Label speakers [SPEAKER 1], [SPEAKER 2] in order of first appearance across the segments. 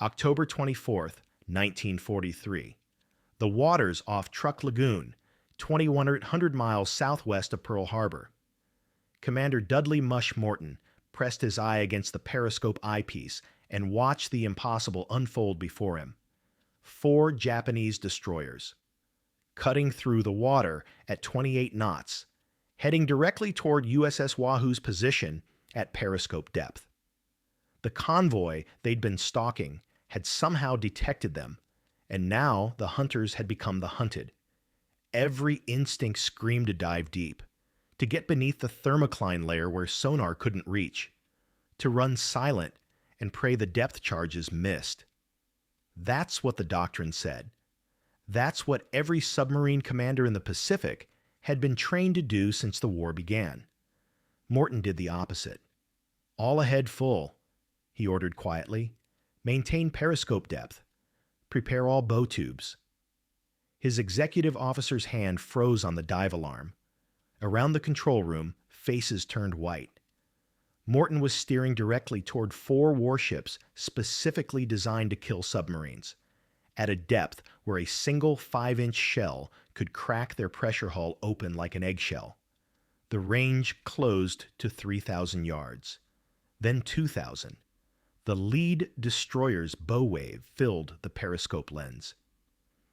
[SPEAKER 1] October 24th, 1943. The waters off Truk Lagoon, 2,100 miles southwest of Pearl Harbor. Commander Dudley Mush Morton pressed his eye against the periscope eyepiece and watched the impossible unfold before him. 4 Japanese destroyers, cutting through the water at 28 knots, heading directly toward USS Wahoo's position at periscope depth. The convoy they'd been stalking had somehow detected them, and now the hunters had become the hunted. Every instinct screamed to dive deep, to get beneath the thermocline layer where sonar couldn't reach, to run silent and pray the depth charges missed. That's what the doctrine said. That's what every submarine commander in the Pacific had been trained to do since the war began. Morton did the opposite. All ahead full, he ordered quietly. Maintain periscope depth. Prepare all bow tubes. His executive officer's hand froze on the dive alarm. Around the control room, faces turned white. Morton was steering directly toward 4 warships specifically designed to kill submarines, at a depth where a single 5-inch shell could crack their pressure hull open like an eggshell. The range closed to 3,000 yards, then 2,000. The lead destroyer's bow wave filled the periscope lens.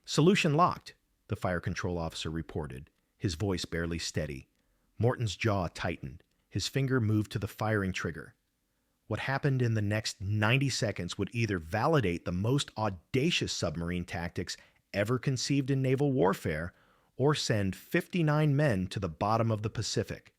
[SPEAKER 1] Solution locked, the fire control officer reported, his voice barely steady. Morton's jaw tightened. His finger moved to the firing trigger. What happened in the next 90 seconds would either validate the most audacious submarine tactics ever conceived in naval warfare or send 59 men to the bottom of the Pacific.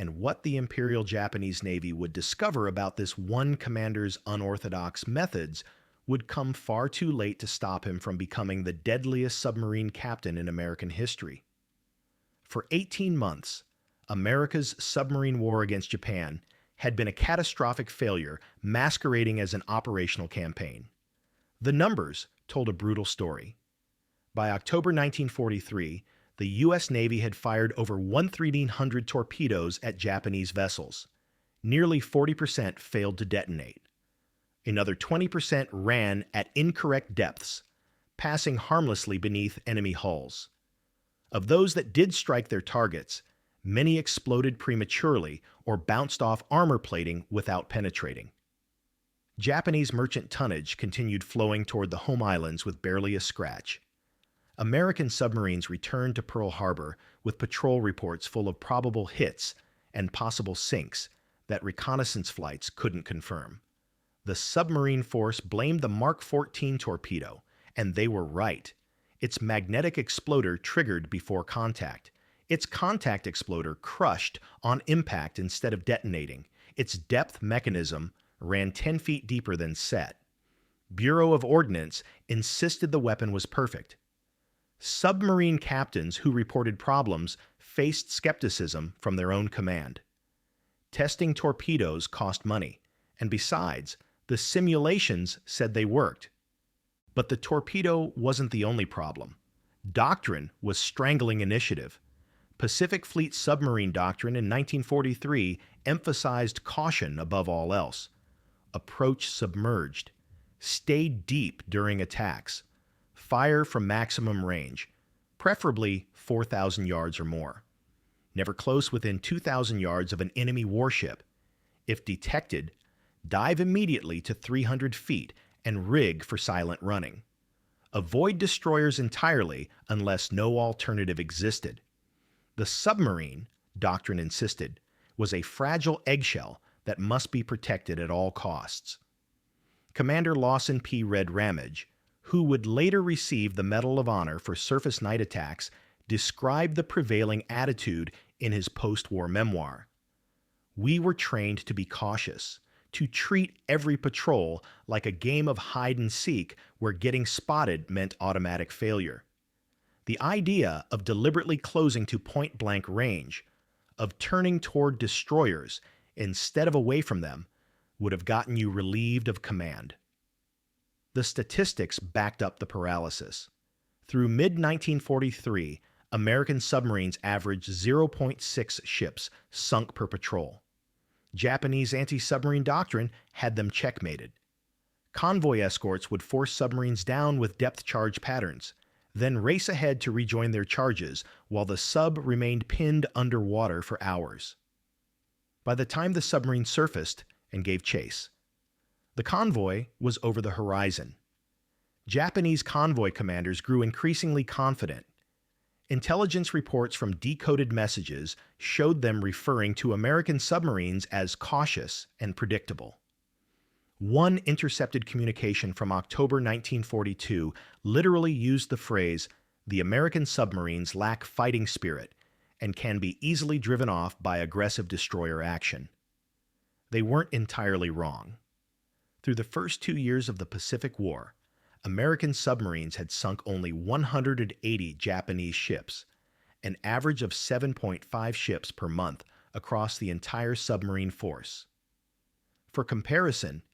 [SPEAKER 1] And what the Imperial Japanese Navy would discover about this one commander's unorthodox methods would come far too late to stop him from becoming the deadliest submarine captain in American history. For 18 months, America's submarine war against Japan had been a catastrophic failure masquerading as an operational campaign. The numbers told a brutal story. By October 1943, the U.S. Navy had fired over 1,300 torpedoes at Japanese vessels. Nearly 40% failed to detonate. Another 20% ran at incorrect depths, passing harmlessly beneath enemy hulls. Of those that did strike their targets, many exploded prematurely or bounced off armor plating without penetrating. Japanese merchant tonnage continued flowing toward the home islands with barely a scratch. American submarines returned to Pearl Harbor with patrol reports full of probable hits and possible sinks that reconnaissance flights couldn't confirm. The submarine force blamed the Mark 14 torpedo, and they were right. Its magnetic exploder triggered before contact. Its contact exploder crushed on impact instead of detonating. Its depth mechanism ran 10 feet deeper than set. Bureau of Ordnance insisted the weapon was perfect. Submarine captains who reported problems faced skepticism from their own command. Testing torpedoes cost money, and besides, the simulations said they worked. But the torpedo wasn't the only problem. Doctrine was strangling initiative. Pacific Fleet submarine doctrine in 1943 emphasized caution above all else. Approach submerged. Stay deep during attacks. Fire from maximum range, preferably 4,000 yards or more. Never close within 2,000 yards of an enemy warship. If detected, dive immediately to 300 feet and rig for silent running. Avoid destroyers entirely unless no alternative existed. The submarine, doctrine insisted, was a fragile eggshell that must be protected at all costs. Commander Lawson P. Red Ramage, who would later receive the Medal of Honor for surface night attacks, described the prevailing attitude in his post-war memoir. We were trained to be cautious, to treat every patrol like a game of hide and seek where getting spotted meant automatic failure. The idea of deliberately closing to point-blank range, of turning toward destroyers instead of away from them, would have gotten you relieved of command. The statistics backed up the paralysis. Through mid-1943, American submarines averaged 0.6 ships sunk per patrol. Japanese anti-submarine doctrine had them checkmated. Convoy escorts would force submarines down with depth charge patterns, then race ahead to rejoin their charges while the sub remained pinned underwater for hours. By the time the submarine surfaced and gave chase, the convoy was over the horizon. Japanese convoy commanders grew increasingly confident. Intelligence reports from decoded messages showed them referring to American submarines as cautious and predictable. One intercepted communication from October 1942 literally used the phrase, "The American submarines lack fighting spirit and can be easily driven off by aggressive destroyer action." They weren't entirely wrong. Through the first 2 years of the Pacific War, American submarines had sunk only 180 Japanese ships, an average of 7.5 ships per month across the entire submarine force. For comparison,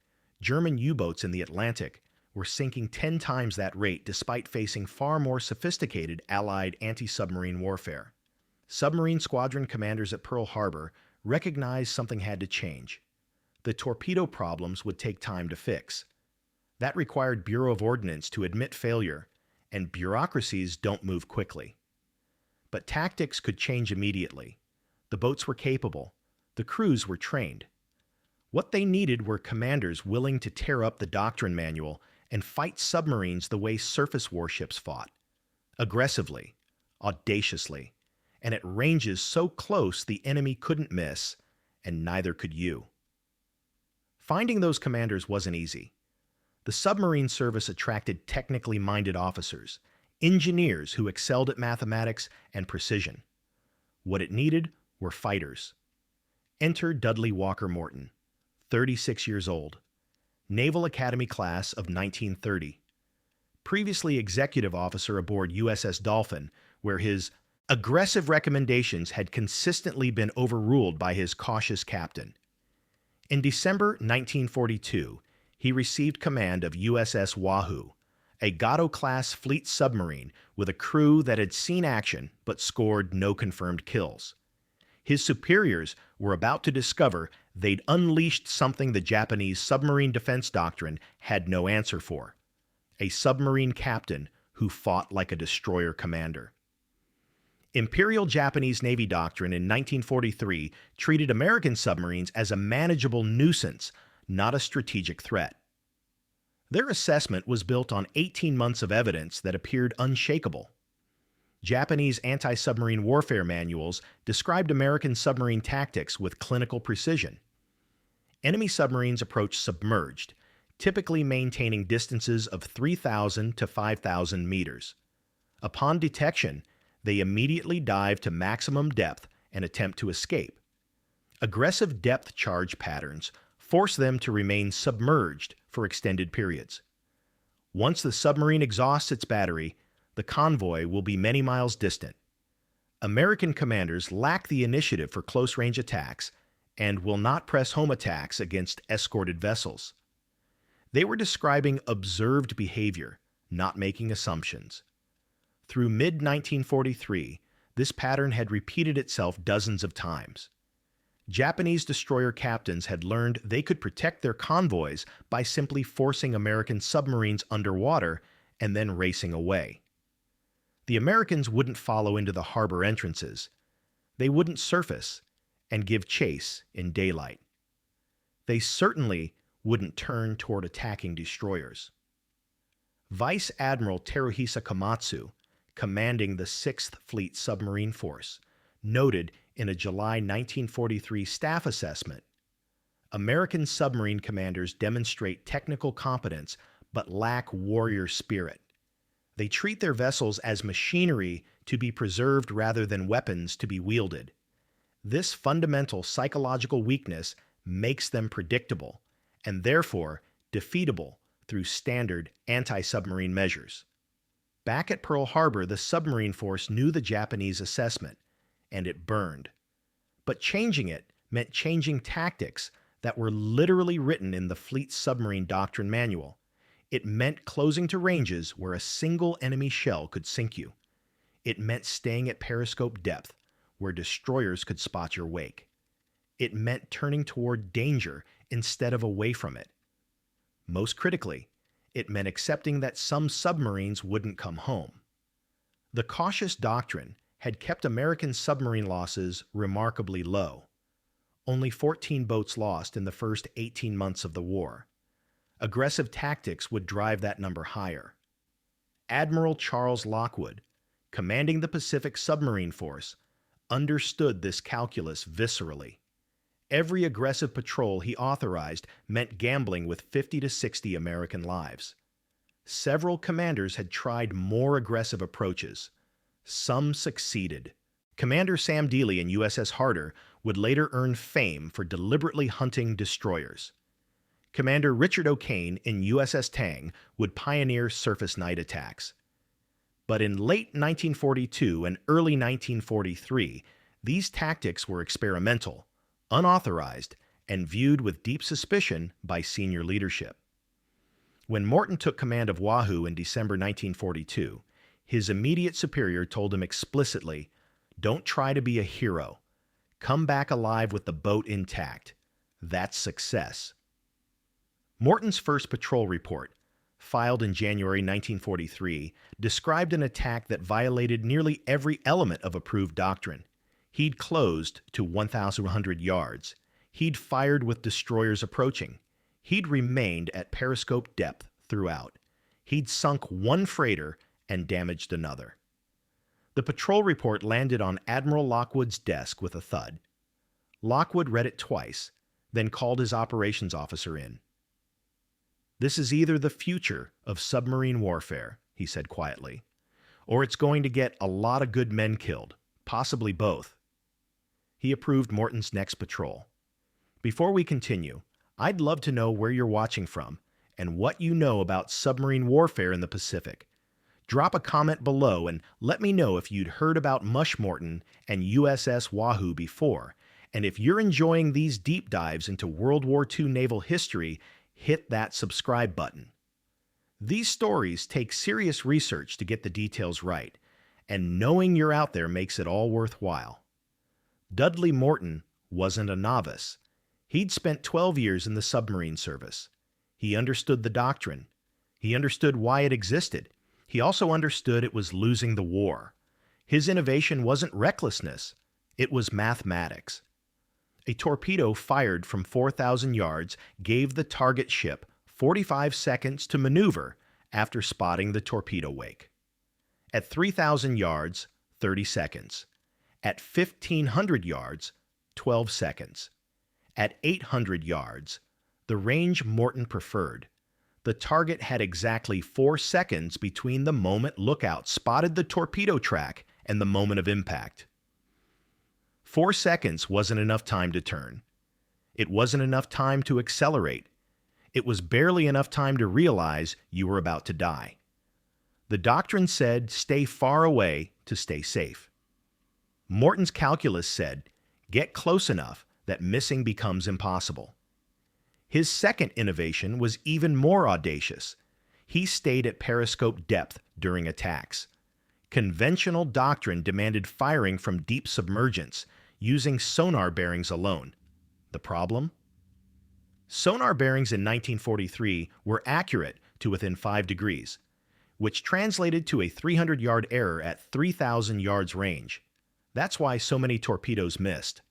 [SPEAKER 1] German U-boats in the Atlantic were sinking 10 times that rate despite facing far more sophisticated Allied anti-submarine warfare. Submarine squadron commanders at Pearl Harbor recognized something had to change. The torpedo problems would take time to fix. That required Bureau of Ordnance to admit failure, and bureaucracies don't move quickly. But tactics could change immediately. The boats were capable. The crews were trained. What they needed were commanders willing to tear up the doctrine manual and fight submarines the way surface warships fought, aggressively, audaciously, and at ranges so close the enemy couldn't miss, and neither could you. Finding those commanders wasn't easy. The submarine service attracted technically minded officers, engineers who excelled at mathematics and precision. What it needed were fighters. Enter Dudley Walker Morton, 36 years old, Naval Academy class of 1930, previously executive officer aboard USS Dolphin, where his aggressive recommendations had consistently been overruled by his cautious captain. In December 1942, he received command of USS Wahoo, a Gato-class fleet submarine with a crew that had seen action but scored no confirmed kills. His superiors were about to discover they'd unleashed something the Japanese submarine defense doctrine had no answer for: a submarine captain who fought like a destroyer commander. Imperial Japanese Navy doctrine in 1943 treated American submarines as a manageable nuisance, not a strategic threat. Their assessment was built on 18 months of evidence that appeared unshakable. Japanese anti-submarine warfare manuals described American submarine tactics with clinical precision. Enemy submarines approached submerged, typically maintaining distances of 3,000 to 5,000 meters. Upon detection, they immediately dive to maximum depth and attempt to escape. Aggressive depth charge patterns force them to remain submerged for extended periods. Once the submarine exhausts its battery, the convoy will be many miles distant. American commanders lack the initiative for close-range attacks and will not press home attacks against escorted vessels. They were describing observed behavior, not making assumptions. Through mid-1943, this pattern had repeated itself dozens of times. Japanese destroyer captains had learned they could protect their convoys by simply forcing American submarines underwater and then racing away. The Americans wouldn't follow into the harbor entrances. They wouldn't surface and give chase in daylight. They certainly wouldn't turn toward attacking destroyers. Vice Admiral Teruhisa Komatsu, commanding the 6th Fleet Submarine Force, noted in a July 1943 staff assessment, "American submarine commanders demonstrate technical competence but lack warrior spirit. They treat their vessels as machinery to be preserved rather than weapons to be wielded. This fundamental psychological weakness makes them predictable and therefore defeatable through standard anti-submarine measures." Back at Pearl Harbor, the submarine force knew the Japanese assessment, and it burned. But changing it meant changing tactics that were literally written in the fleet's submarine doctrine manual. It meant closing to ranges where a single enemy shell could sink you. It meant staying at periscope depth, where destroyers could spot your wake. It meant turning toward danger instead of away from it. Most critically, it meant accepting that some submarines wouldn't come home. The cautious doctrine had kept American submarine losses remarkably low. Only 14 boats lost in the first 18 months of the war. Aggressive tactics would drive that number higher. Admiral Charles Lockwood, commanding the Pacific Submarine Force, understood this calculus viscerally. Every aggressive patrol he authorized meant gambling with 50 to 60 American lives. Several commanders had tried more aggressive approaches. Some succeeded. Commander Sam Dealey in USS Harder would later earn fame for deliberately hunting destroyers. Commander Richard O'Kane in USS Tang would pioneer surface night attacks. But in late 1942 and early 1943, these tactics were experimental, unauthorized, and viewed with deep suspicion by senior leadership. When Morton took command of Wahoo in December 1942, his immediate superior told him explicitly, "Don't try to be a hero. Come back alive with the boat intact. That's success." Morton's first patrol report, filed in January 1943, described an attack that violated nearly every element of approved doctrine. He'd closed to 1,100 yards. He'd fired with destroyers approaching. He'd remained at periscope depth throughout. He'd sunk one freighter and damaged another. The patrol report landed on Admiral Lockwood's desk with a thud. Lockwood read it twice, then called his operations officer in. "This is either the future of submarine warfare," he said quietly, "or it's going to get a lot of good men killed, possibly both." He approved Morton's next patrol. "Before we continue, I'd love to know where you're watching from and what you know about submarine warfare in the Pacific. Drop a comment below and let me know if you'd heard about Mush Morton and USS Wahoo before, and if you're enjoying these deep dives into World War II naval history, hit that subscribe button. These stories take serious research to get the details right, and knowing you're out there makes it all worthwhile. Dudley Morton wasn't a novice. He'd spent 12 years in the submarine service. He understood the doctrine. He understood why it existed. He also understood it was losing the war. His innovation wasn't recklessness. It was mathematics. A torpedo fired from 4,000 yards gave the target ship 45 seconds to maneuver after spotting the torpedo wake. At 3,000 yards, 30 seconds. At 1,500 yards, 12 seconds. At 800 yards, the range Morton preferred, the target had exactly 4 seconds between the moment Lookout spotted the torpedo track and the moment of impact. 4 seconds wasn't enough time to turn. It wasn't enough time to accelerate. It was barely enough time to realize you were about to die. The doctrine said stay far away to stay safe. Morton's calculus said get close enough that missing becomes impossible. His second innovation was even more audacious. He stayed at periscope depth during attacks. Conventional doctrine demanded firing from deep submergence, using sonar bearings alone. The problem? Sonar bearings in 1943 were accurate to within 5 degrees, which translated to a 300-yard error at 3,000 yards range. That's why so many torpedoes missed.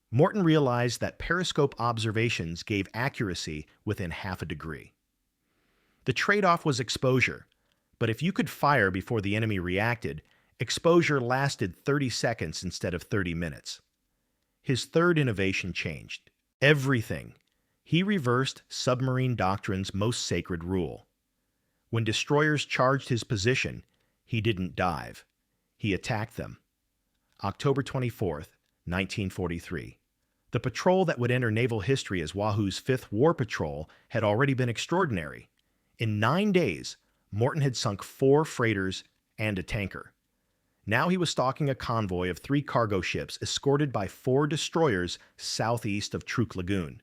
[SPEAKER 1] Morton realized that periscope observations gave accuracy within half a degree. The trade-off was exposure, but if you could fire before the enemy reacted, exposure lasted 30 seconds instead of 30 minutes. His third innovation changed everything. He reversed submarine doctrine's most sacred rule. When destroyers charged his position, he didn't dive. He attacked them. October 24th, 1943. The patrol that would enter naval history as Wahoo's 5th War Patrol had already been extraordinary. In 9 days, Morton had sunk 4 freighters and a tanker. Now he was stalking a convoy of 3 cargo ships escorted by 4 destroyers southeast of Truk Lagoon.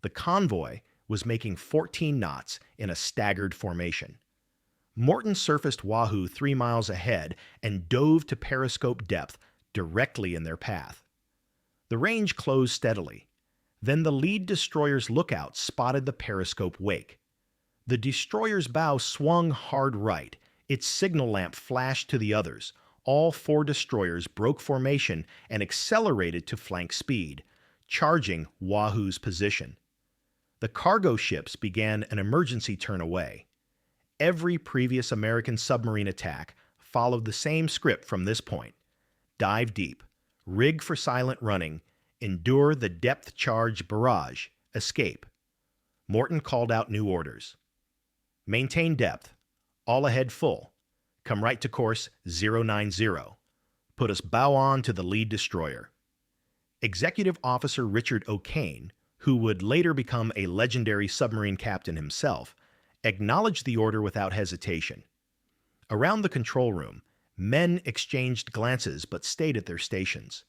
[SPEAKER 1] The convoy was making 14 knots in a staggered formation. Morton surfaced Wahoo 3 miles ahead and dove to periscope depth directly in their path. The range closed steadily. Then the lead destroyer's lookout spotted the periscope wake. The destroyer's bow swung hard right. Its signal lamp flashed to the others. All 4 destroyers broke formation and accelerated to flank speed, charging Wahoo's position. The cargo ships began an emergency turn away. Every previous American submarine attack followed the same script from this point. Dive deep, rig for silent running, endure the depth charge barrage, escape. Morton called out new orders. Maintain depth, all ahead full. Come right to course 090. Put us bow on to the lead destroyer. Executive Officer Richard O'Kane, who would later become a legendary submarine captain himself, acknowledged the order without hesitation. Around the control room, men exchanged glances but stayed at their stations.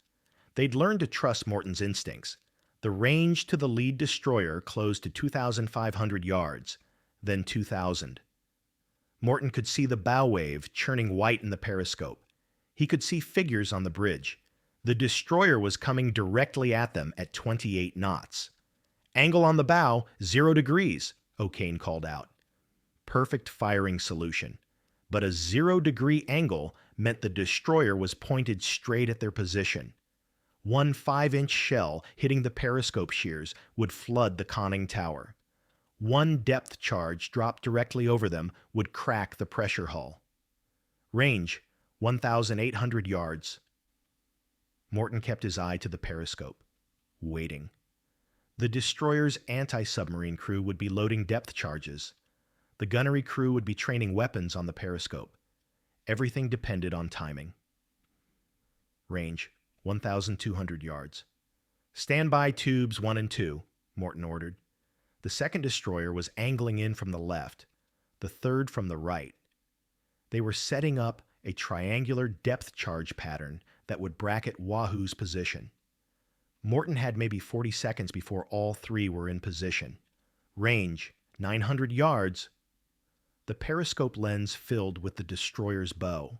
[SPEAKER 1] They'd learned to trust Morton's instincts. The range to the lead destroyer closed to 2,500 yards, then 2,000. Morton could see the bow wave churning white in the periscope. He could see figures on the bridge. The destroyer was coming directly at them at 28 knots. Angle on the bow, 0 degrees, O'Kane called out. Perfect firing solution. But a 0-degree angle meant the destroyer was pointed straight at their position. One 5-inch shell hitting the periscope shears would flood the conning tower. One depth charge dropped directly over them would crack the pressure hull. Range, 1,800 yards. Morton kept his eye to the periscope, waiting. The destroyer's anti-submarine crew would be loading depth charges. The gunnery crew would be training weapons on the periscope. Everything depended on timing. Range, 1,200 yards. Stand by tubes 1 and 2, Morton ordered. The second destroyer was angling in from the left, the third from the right. They were setting up a triangular depth charge pattern that would bracket Wahoo's position. Morton had maybe 40 seconds before all 3 were in position. Range, 900 yards. The periscope lens filled with the destroyer's bow.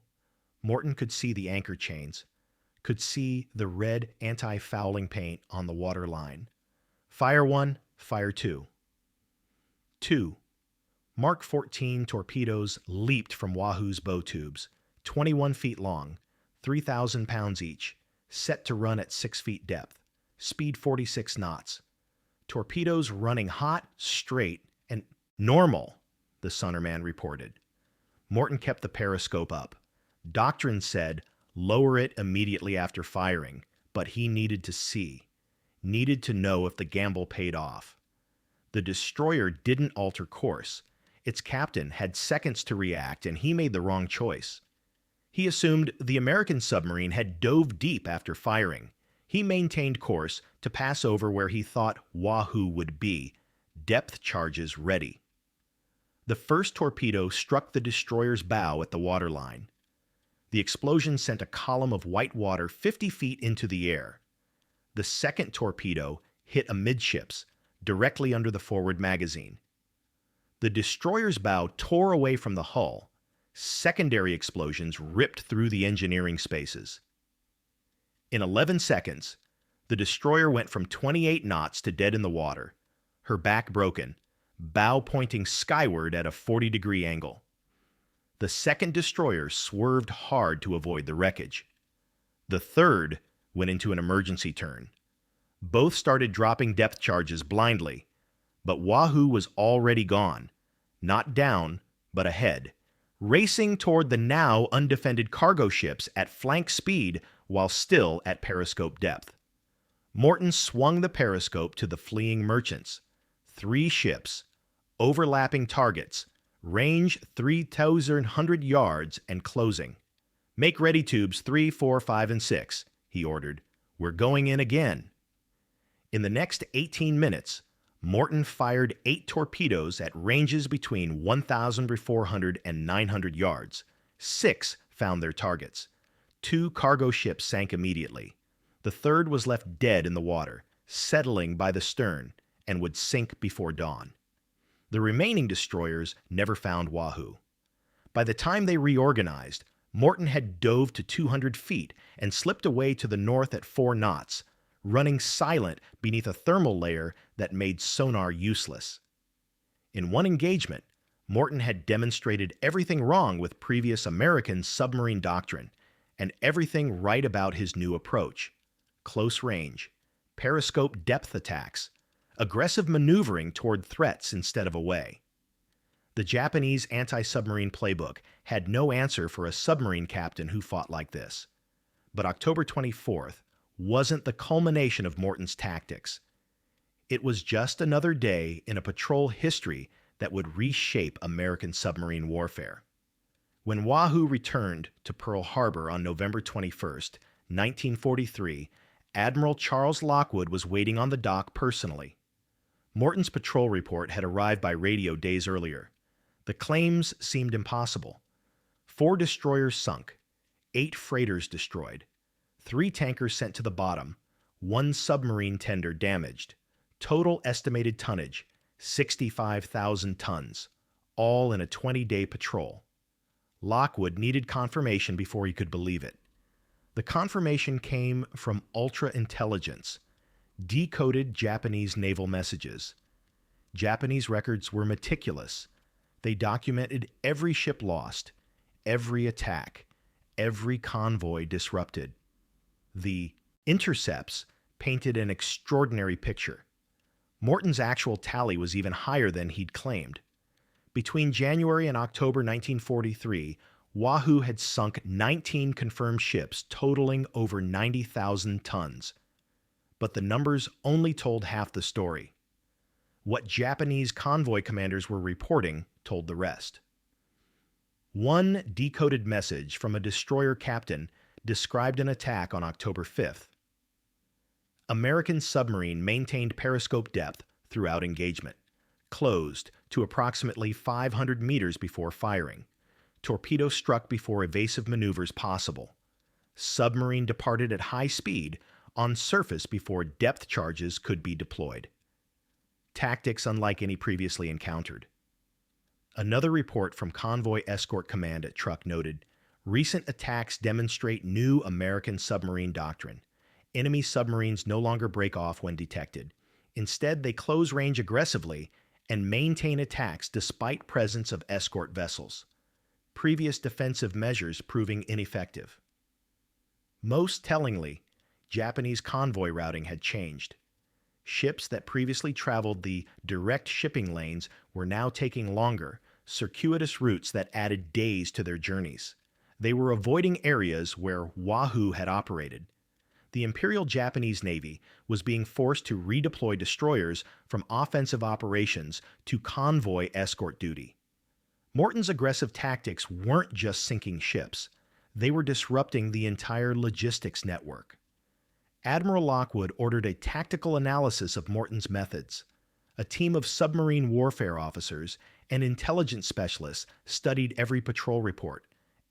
[SPEAKER 1] Morton could see the anchor chains, could see the red anti-fouling paint on the water line. Fire 1, fire 2. 2. Mark 14 torpedoes leaped from Wahoo's bow tubes, 21 feet long, 3,000 pounds each, set to run at 6 feet depth, speed 46 knots. Torpedoes running hot, straight, and normal, the sonarman reported. Morton kept the periscope up. Doctrine said, lower it immediately after firing, but he needed to see, needed to know if the gamble paid off. The destroyer didn't alter course. Its captain had seconds to react, and he made the wrong choice. He assumed the American submarine had dove deep after firing. He maintained course to pass over where he thought Wahoo would be, depth charges ready. The first torpedo struck the destroyer's bow at the waterline. The explosion sent a column of white water 50 feet into the air. The second torpedo hit amidships, directly under the forward magazine. The destroyer's bow tore away from the hull. Secondary explosions ripped through the engineering spaces. In 11 seconds, the destroyer went from 28 knots to dead in the water, her back broken, bow pointing skyward at a 40-degree angle. The second destroyer swerved hard to avoid the wreckage. The third went into an emergency turn. Both started dropping depth charges blindly, but Wahoo was already gone, not down, but ahead, racing toward the now undefended cargo ships at flank speed while still at periscope depth. Morton swung the periscope to the fleeing merchants. 3 ships, overlapping targets, range 3,100 yards and closing. Make ready tubes 3, 4, 5, and 6, he ordered. We're going in again. In the next 18 minutes, Morton fired 8 torpedoes at ranges between 1,400 and 900 yards. 6 found their targets. 2 cargo ships sank immediately. The third was left dead in the water, settling by the stern, and would sink before dawn. The remaining destroyers never found Wahoo. By the time they reorganized, Morton had dove to 200 feet and slipped away to the north at 4 knots, running silent beneath a thermal layer that made sonar useless. In one engagement, Morton had demonstrated everything wrong with previous American submarine doctrine and everything right about his new approach: close range, periscope depth attacks, aggressive maneuvering toward threats instead of away. The Japanese anti-submarine playbook had no answer for a submarine captain who fought like this. But October 24th wasn't the culmination of Morton's tactics. It was just another day in a patrol history that would reshape American submarine warfare. When Wahoo returned to Pearl Harbor on November 21st, 1943, Admiral Charles Lockwood was waiting on the dock personally. Morton's patrol report had arrived by radio days earlier. The claims seemed impossible. 4 destroyers sunk, 8 freighters destroyed, 3 tankers sent to the bottom, 1 submarine tender damaged. Total estimated tonnage, 65,000 tons, all in a 20-day patrol. Lockwood needed confirmation before he could believe it. The confirmation came from ultra-intelligence, decoded Japanese naval messages. Japanese records were meticulous. They documented every ship lost, every attack, every convoy disrupted. The intercepts painted an extraordinary picture. Morton's actual tally was even higher than he'd claimed. Between January and October 1943, Wahoo had sunk 19 confirmed ships totaling over 90,000 tons. But the numbers only told half the story. What Japanese convoy commanders were reporting told the rest. One decoded message from a destroyer captain described an attack on October 5th. American submarine maintained periscope depth throughout engagement, closed to approximately 500 meters before firing. Torpedo struck before evasive maneuvers possible. Submarine departed at high speed on surface before depth charges could be deployed. Tactics unlike any previously encountered. Another report from Convoy Escort Command at Truk noted, recent attacks demonstrate new American submarine doctrine. Enemy submarines no longer break off when detected. Instead, they close range aggressively and maintain attacks despite presence of escort vessels. Previous defensive measures proving ineffective. Most tellingly, Japanese convoy routing had changed. Ships that previously traveled the direct shipping lanes were now taking longer, circuitous routes that added days to their journeys. They were avoiding areas where Wahoo had operated. The Imperial Japanese Navy was being forced to redeploy destroyers from offensive operations to convoy escort duty. Morton's aggressive tactics weren't just sinking ships. They were disrupting the entire logistics network. Admiral Lockwood ordered a tactical analysis of Morton's methods. A team of submarine warfare officers and intelligence specialists studied every patrol report,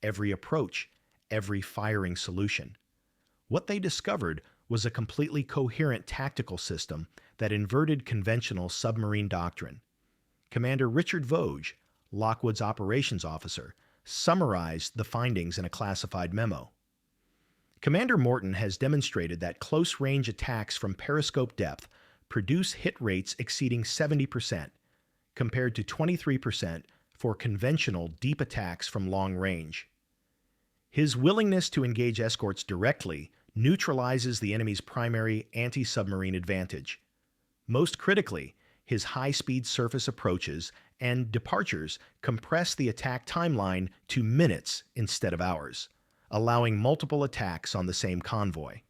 [SPEAKER 1] every approach, every firing solution. What they discovered was a completely coherent tactical system that inverted conventional submarine doctrine. Commander Richard Vosges, Lockwood's operations officer, summarized the findings in a classified memo. Commander Morton has demonstrated that close-range attacks from periscope depth produce hit rates exceeding 70%, compared to 23% for conventional deep attacks from long range. His willingness to engage escorts directly neutralizes the enemy's primary anti-submarine advantage. Most critically, his high-speed surface approaches and departures compress the attack timeline to minutes instead of hours, allowing multiple attacks on the same convoy.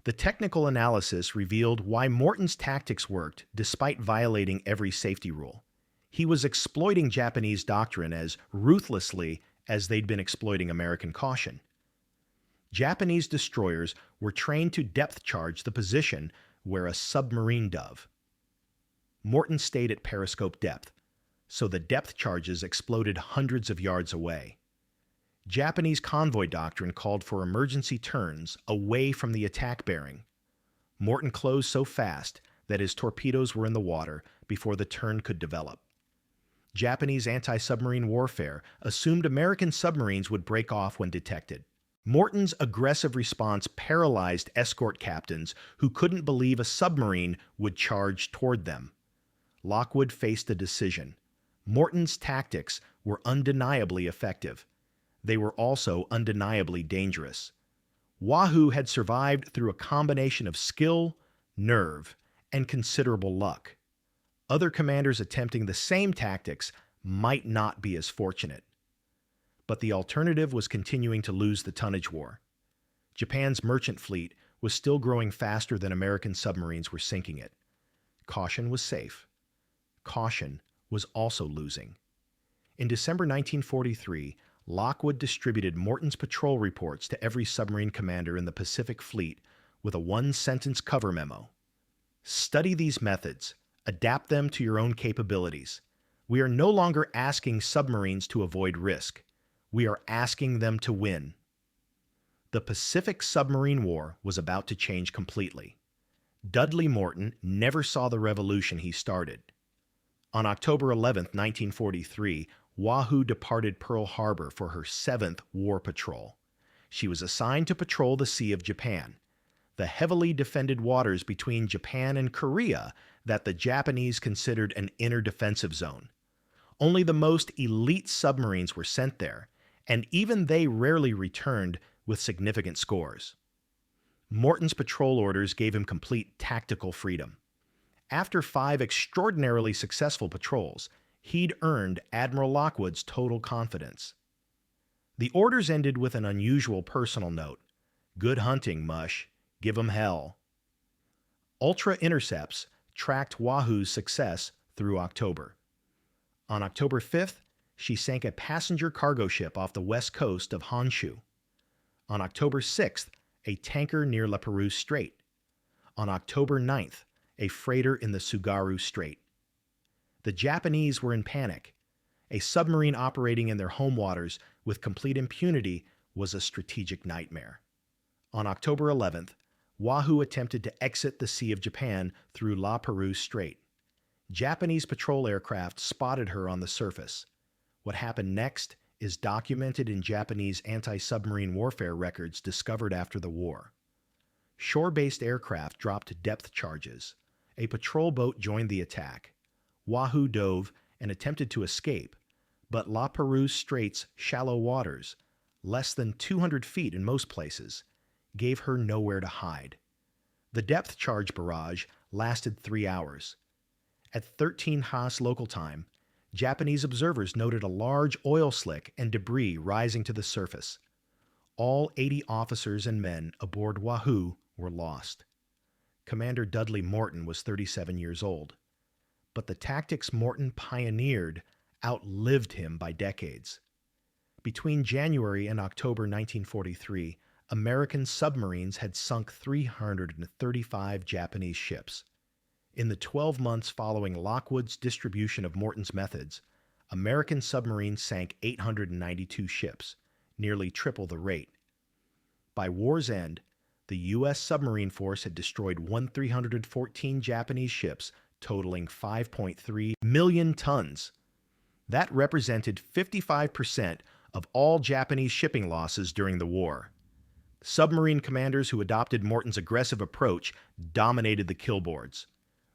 [SPEAKER 1] The technical analysis revealed why Morton's tactics worked despite violating every safety rule. He was exploiting Japanese doctrine as ruthlessly as they'd been exploiting American caution. Japanese destroyers were trained to depth charge the position where a submarine dove. Morton stayed at periscope depth, so the depth charges exploded hundreds of yards away. Japanese convoy doctrine called for emergency turns away from the attack bearing. Morton closed so fast that his torpedoes were in the water before the turn could develop. Japanese anti-submarine warfare assumed American submarines would break off when detected. Morton's aggressive response paralyzed escort captains who couldn't believe a submarine would charge toward them. Lockwood faced a decision. Morton's tactics were undeniably effective. They were also undeniably dangerous. WWII had survived through a combination of skill, nerve, and considerable luck. Other commanders attempting the same tactics might not be as fortunate. But the alternative was continuing to lose the tonnage war. Japan's merchant fleet was still growing faster than American submarines were sinking it. Caution was safe. Caution was also losing. In December 1943, Lockwood distributed Morton's patrol reports to every submarine commander in the Pacific Fleet with a one-sentence cover memo. Study these methods. Adapt them to your own capabilities. We are no longer asking submarines to avoid risk. We are asking them to win. The Pacific Submarine War was about to change completely. Dudley Morton never saw the revolution he started. On October 11, 1943, WWII departed Pearl Harbor for her 7th war patrol. She was assigned to patrol the Sea of Japan, the heavily defended waters between Japan and Korea that the Japanese considered an inner defensive zone. Only the most elite submarines were sent there, and even they rarely returned with significant scores. Morton's patrol orders gave him complete tactical freedom. After 5 extraordinarily successful patrols, he'd earned Admiral Lockwood's total confidence. The orders ended with an unusual personal note. "Good hunting, Mush. Give 'em hell." Ultra intercepts tracked WWII's success through October. On October 5th, she sank a passenger cargo ship off the west coast of Honshu. On October 6th, a tanker near La Perouse Strait. On October 9th, a freighter in the Tsugaru Strait. The Japanese were in panic. A submarine operating in their home waters with complete impunity was a strategic nightmare. On October 11th, WWII attempted to exit the Sea of Japan through La Perouse Strait. Japanese patrol aircraft spotted her on the surface. What happened next is documented in Japanese anti-submarine warfare records discovered after the war. Shore-based aircraft dropped depth charges. A patrol boat joined the attack. WWII dove and attempted to escape, but La Perouse Strait's shallow waters, less than 200 feet in most places, gave her nowhere to hide. The depth charge barrage lasted 3 hours. At 13 Haas local time, Japanese observers noted a large oil slick and debris rising to the surface. All 80 officers and men aboard WWII were lost. Commander Dudley Morton was 37 years old. But the tactics Morton pioneered outlived him by decades. Between January and October 1943, American submarines had sunk 335 Japanese ships. In the 12 months following Lockwood's distribution of Morton's methods, American submarines sank 892 ships, nearly triple the rate. By war's end, the U.S. submarine force had destroyed 1,314 Japanese ships, totaling 5.3 million tons. That represented 55% of all Japanese shipping losses during the war. Submarine commanders who adopted Morton's aggressive approach dominated the killboards.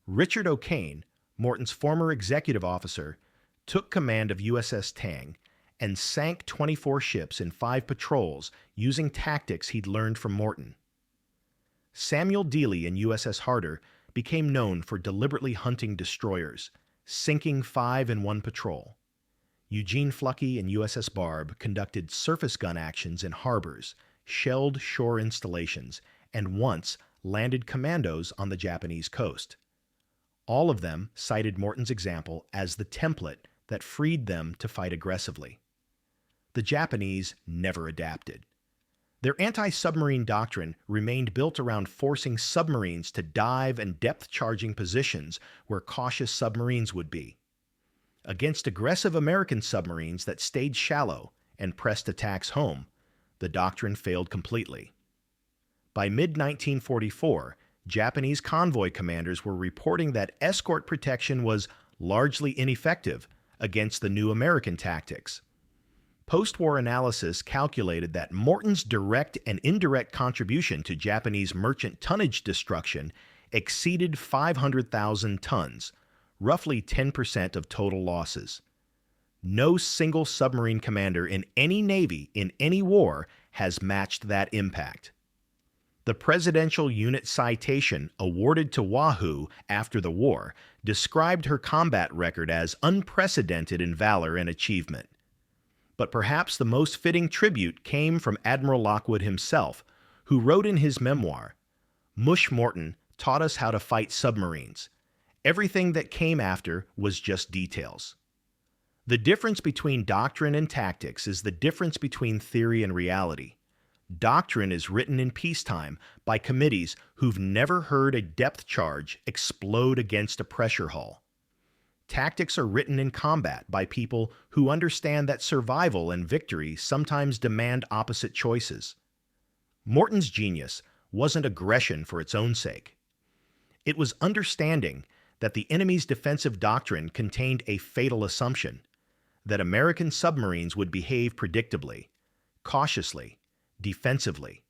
[SPEAKER 1] Richard O'Kane, Morton's former executive officer, took command of USS Tang and sank 24 ships in 5 patrols using tactics he'd learned from Morton. Samuel Dealey in USS Harder became known for deliberately hunting destroyers, sinking 5 in one patrol. Eugene Fluckey and USS Barb conducted surface gun actions in harbors, shelled shore installations, and once landed commandos on the Japanese coast. All of them cited Morton's example as the template that freed them to fight aggressively. The Japanese never adapted. Their anti-submarine doctrine remained built around forcing submarines to dive and depth-charging positions where cautious submarines would be. Against aggressive American submarines that stayed shallow and pressed attacks home, the doctrine failed completely. By mid-1944, Japanese convoy commanders were reporting that escort protection was largely ineffective against the new American tactics. Post-war analysis calculated that Morton's direct and indirect contribution to Japanese merchant tonnage destruction exceeded 500,000 tons, roughly 10% of total losses. No single submarine commander in any navy in any war has matched that impact. The Presidential Unit Citation awarded to Wahoo after the war described her combat record as unprecedented in valor and achievement. But perhaps the most fitting tribute came from Admiral Lockwood himself, who wrote in his memoir, "Mush Morton taught us how to fight submarines. Everything that came after was just details." The difference between doctrine and tactics is the difference between theory and reality. Doctrine is written in peacetime by committees who've never heard a depth charge explode against a pressure hull. Tactics are written in combat by people who understand that survival and victory sometimes demand opposite choices. Morton's genius wasn't aggression for its own sake. It was understanding that the enemy's defensive doctrine contained a fatal assumption, that American submarines would behave predictably, cautiously, defensively.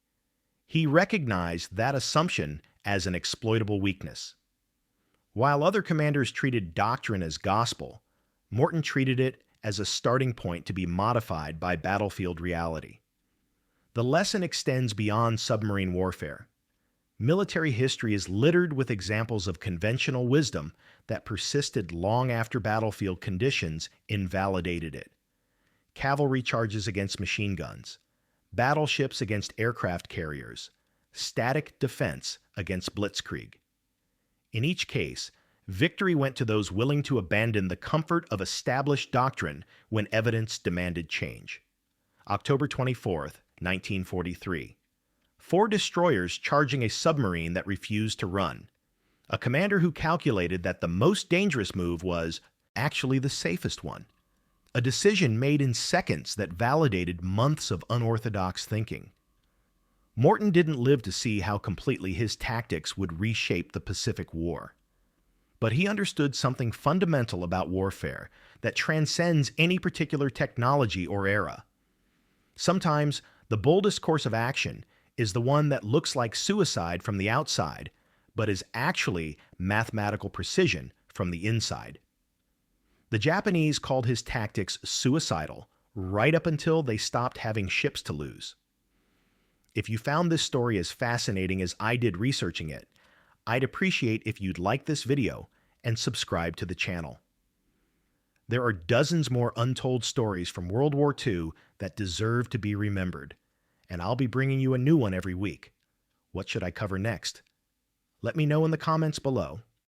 [SPEAKER 1] He recognized that assumption as an exploitable weakness. While other commanders treated doctrine as gospel, Morton treated it as a starting point to be modified by battlefield reality. The lesson extends beyond submarine warfare. Military history is littered with examples of conventional wisdom that persisted long after battlefield conditions invalidated it. Cavalry charges against machine guns, battleships against aircraft carriers, static defense against blitzkrieg. In each case, victory went to those willing to abandon the comfort of established doctrine when evidence demanded change. October 24, 1943. 4 destroyers charging a submarine that refused to run. A commander who calculated that the most dangerous move was actually the safest one. A decision made in seconds that validated months of unorthodox thinking. Morton didn't live to see how completely his tactics would reshape the Pacific War. But he understood something fundamental about warfare that transcends any particular technology or era. Sometimes, the boldest course of action is the one that looks like suicide from the outside, but is actually mathematical precision from the inside. The Japanese called his tactics suicidal right up until they stopped having ships to lose. If you found this story as fascinating as I did researching it, I'd appreciate if you'd like this video and subscribe to the channel. There are dozens more untold stories from World War II that deserve to be remembered, and I'll be bringing you a new one every week. What should I cover next? Let me know in the comments below.